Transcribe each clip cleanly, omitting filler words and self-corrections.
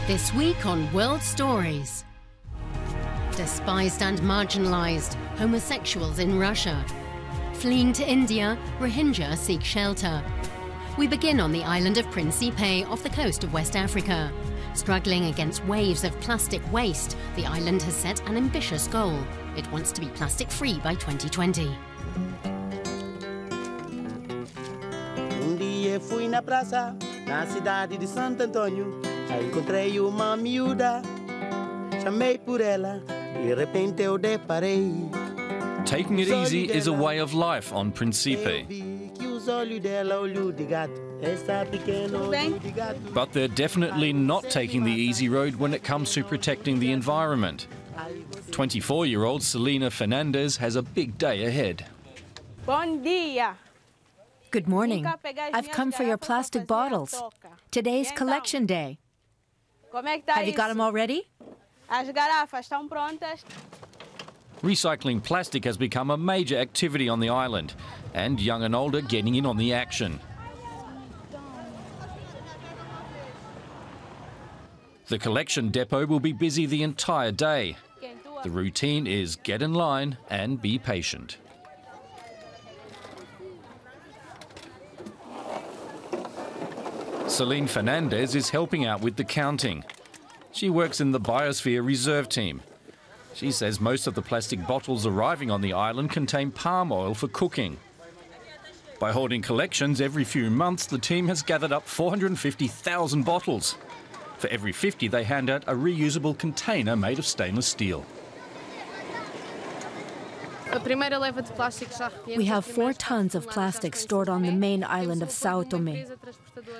This week on World Stories. Despised and marginalized, homosexuals in Russia. Fleeing to India, Rohingya seek shelter. We begin on the island of Príncipe off the coast of West Africa. Struggling against waves of plastic waste, the island has set an ambitious goal. It wants to be plastic-free by 2020. Dia fui na praça, na cidade de Santo Antônio. Aí encontrei uma miúda, chamei por ela, de repente eu deparei. Taking it easy is a way of life on Príncipe. But they're definitely not taking the easy road when it comes to protecting the environment. 24-year-old Selena Fernandez has a big day ahead. Bom dia. Good morning. I've come for your plastic bottles. Today's collection day. Have you got them all ready? As garrafas estão prontas. Recycling plastic has become a major activity on the island, and young and older getting in on the action. The collection depot will be busy the entire day. The routine is get in line and be patient. Celine Fernandez is helping out with the counting. She works in the Biosphere Reserve team. She says most of the plastic bottles arriving on the island contain palm oil for cooking. By holding collections every few months, the team has gathered up 450,000 bottles. For every 50, they hand out a reusable container made of stainless steel. We have 4 tons of plastic stored on the main island of São Tomé.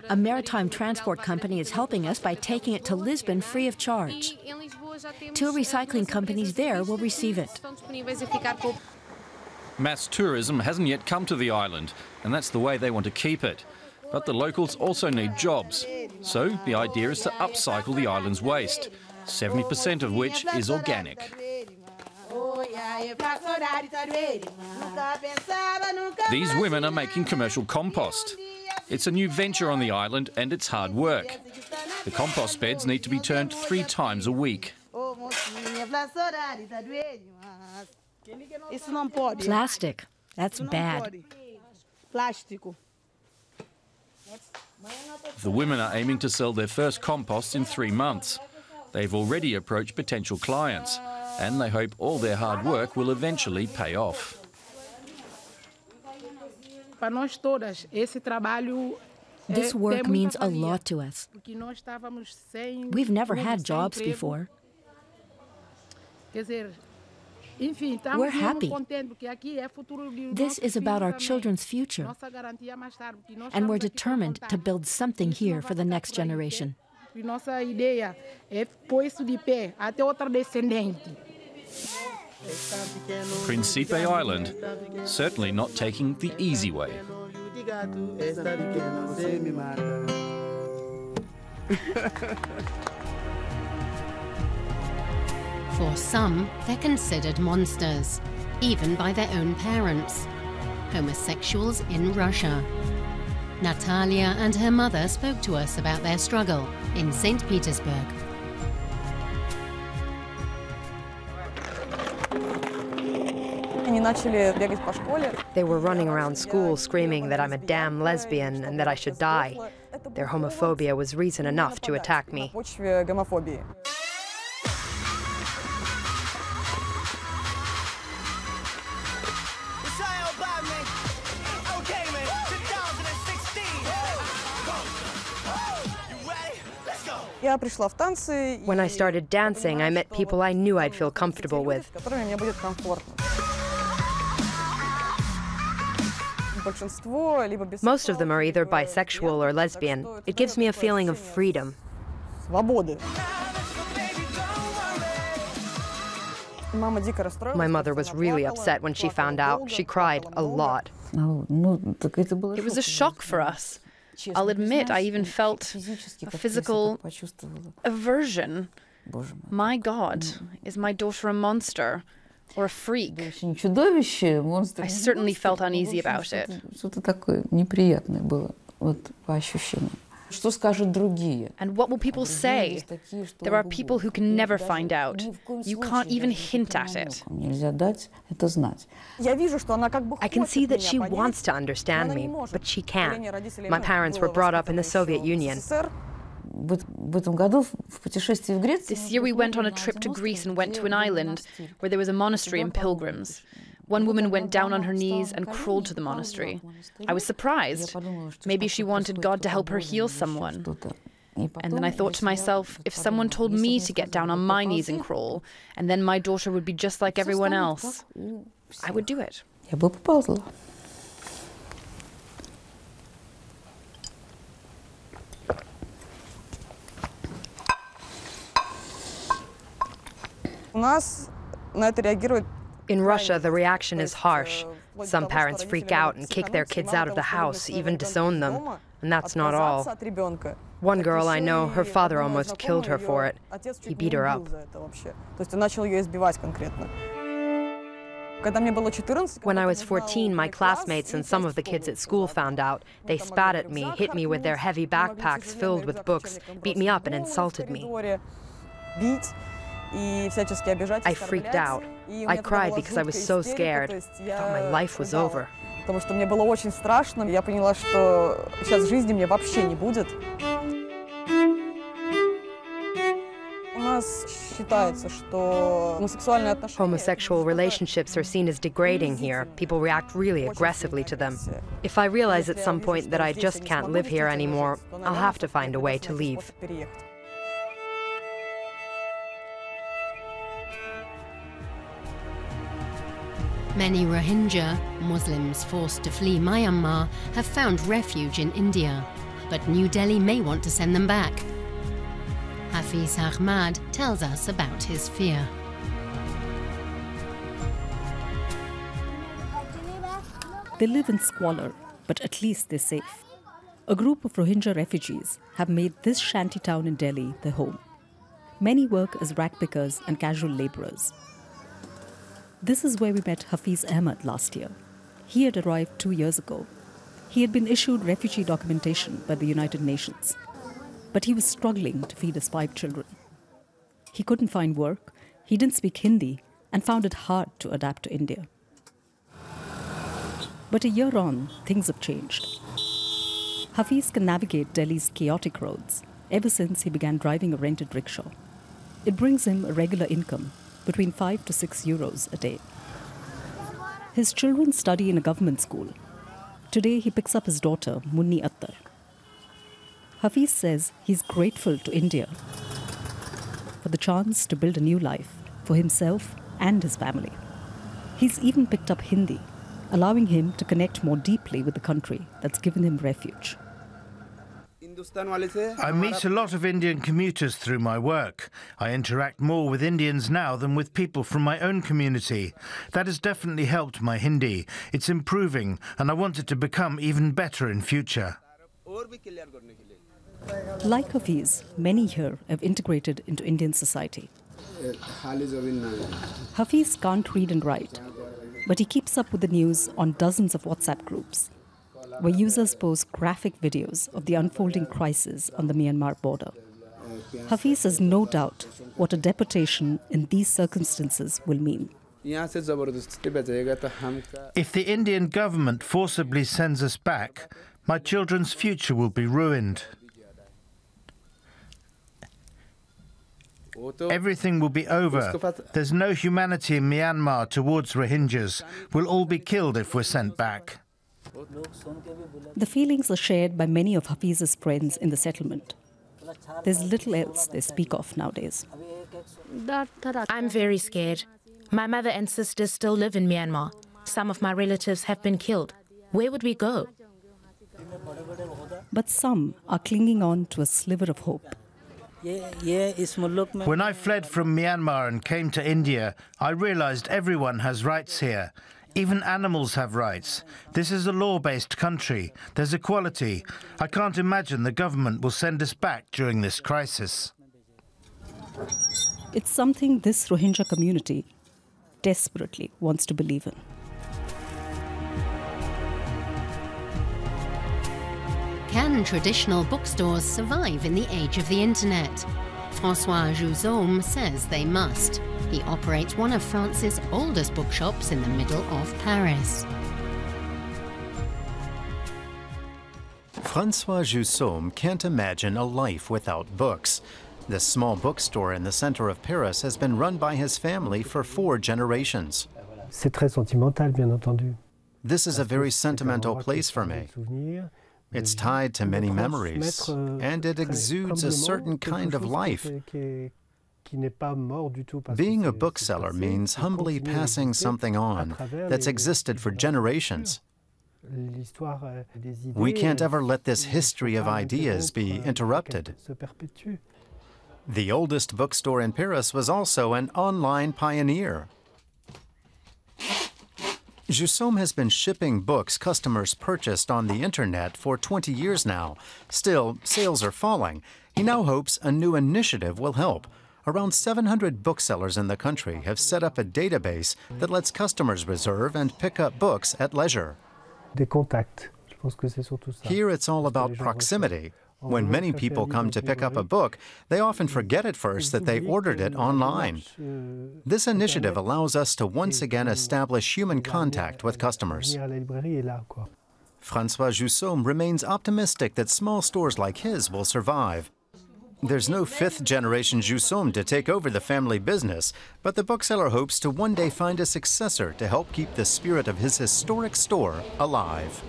A maritime transport company is helping us by taking it to Lisbon free of charge. 2 recycling companies there will receive it. Mass tourism hasn't yet come to the island, and that's the way they want to keep it. But the locals also need jobs. So the idea is to upcycle the island's waste, 70% of which is organic. These women are making commercial compost. It's a new venture on the island and it's hard work. The compost beds need to be turned 3 times a week. Plastic. That's bad. The women are aiming to sell their first compost in 3 months. They've already approached potential clients, and they hope all their hard work will eventually pay off. This work means a lot to us. We've never had jobs before. We're happy. This is about our children's future, and we're determined to build something here for the next generation. Príncipe Island, certainly not taking the easy way. For some, they're considered monsters, even by their own parents. Homosexuals in Russia. Natalia and her mother spoke to us about their struggle in St. Petersburg. They were running around school screaming that I'm a damn lesbian and that I should die. Their homophobia was reason enough to attack me. When I started dancing, I met people I knew I'd feel comfortable with. Most of them are either bisexual or lesbian. It gives me a feeling of freedom. My mother was really upset when she found out. She cried a lot. It was a shock for us. I'll admit, I even felt a physical aversion. My God, is my daughter a monster or a freak? I certainly felt uneasy about it. And what will people say? There are people who can never find out. You can't even hint at it. I can see that she wants to understand me, but she can't. My parents were brought up in the Soviet Union. This year we went on a trip to Greece and went to an island where there was a monastery and pilgrims. One woman went down on her knees and crawled to the monastery. I was surprised. Maybe she wanted God to help her heal someone. And then I thought to myself, if someone told me to get down on my knees and crawl, and then my daughter would be just like everyone else, I would do it. In Russia, the reaction is harsh. Some parents freak out and kick their kids out of the house, even disown them. And that's not all. One girl I know, her father almost killed her for it. He beat her up. When I was 14, my classmates and some of the kids at school found out. They spat at me, hit me with their heavy backpacks filled with books, beat me up and insulted me. I freaked out. I cried because I was so scared. I thought my life was over. Homosexual relationships are seen as degrading here. People react really aggressively to them. If I realize at some point that I just can't live here anymore, I'll have to find a way to leave. Many Rohingya, Muslims forced to flee Myanmar, have found refuge in India, but New Delhi may want to send them back. Hafiz Ahmad tells us about his fear. They live in squalor, but at least they're safe. A group of Rohingya refugees have made this shanty town in Delhi their home. Many work as rag pickers and casual labourers. This is where we met Hafiz Ahmad last year. He had arrived 2 years ago. He had been issued refugee documentation by the United Nations, but he was struggling to feed his 5 children. He couldn't find work, he didn't speak Hindi, and found it hard to adapt to India. But a year on, things have changed. Hafiz can navigate Delhi's chaotic roads ever since he began driving a rented rickshaw. It brings him a regular income, between 5 to 6 euros a day. His children study in a government school. Today he picks up his daughter, Munni Attar. Hafiz says he's grateful to India for the chance to build a new life for himself and his family. He's even picked up Hindi, allowing him to connect more deeply with the country that's given him refuge. I meet a lot of Indian commuters through my work. I interact more with Indians now than with people from my own community. That has definitely helped my Hindi. It's improving, and I want it to become even better in future. Like Hafiz, many here have integrated into Indian society. Hafiz can't read and write, but he keeps up with the news on dozens of WhatsApp groups, where users post graphic videos of the unfolding crisis on the Myanmar border. Hafiz has no doubt what a deportation in these circumstances will mean. If the Indian government forcibly sends us back, my children's future will be ruined. Everything will be over. There's no humanity in Myanmar towards Rohingyas. We'll all be killed if we're sent back. The feelings are shared by many of Hafiz's friends in the settlement. There's little else they speak of nowadays. I'm very scared. My mother and sisters still live in Myanmar. Some of my relatives have been killed. Where would we go? But some are clinging on to a sliver of hope. When I fled from Myanmar and came to India, I realized everyone has rights here. Even animals have rights. This is a law-based country. There's equality. I can't imagine the government will send us back during this crisis. It's something this Rohingya community desperately wants to believe in. Can traditional bookstores survive in the age of the internet? Francois Jousseaume says they must. He operates one of France's oldest bookshops in the middle of Paris. Francois Jousseaume can't imagine a life without books. This small bookstore in the center of Paris has been run by his family for 4 generations. C'est très sentimental, bien entendu. This is a very sentimental place for me. It's tied to many memories, and it exudes a certain kind of life. Being a bookseller means humbly passing something on that's existed for generations. We can't ever let this history of ideas be interrupted. The oldest bookstore in Paris was also an online pioneer. Jousseaume has been shipping books customers purchased on the internet for 20 years now. Still, sales are falling. He now hopes a new initiative will help. Around 700 booksellers in the country have set up a database that lets customers reserve and pick up books at leisure. Here it's all about proximity. When many people come to pick up a book, they often forget at first that they ordered it online. This initiative allows us to once again establish human contact with customers. Francois Jousseaume remains optimistic that small stores like his will survive. There's no 5th-generation Jousseaume to take over the family business, but the bookseller hopes to one day find a successor to help keep the spirit of his historic store alive.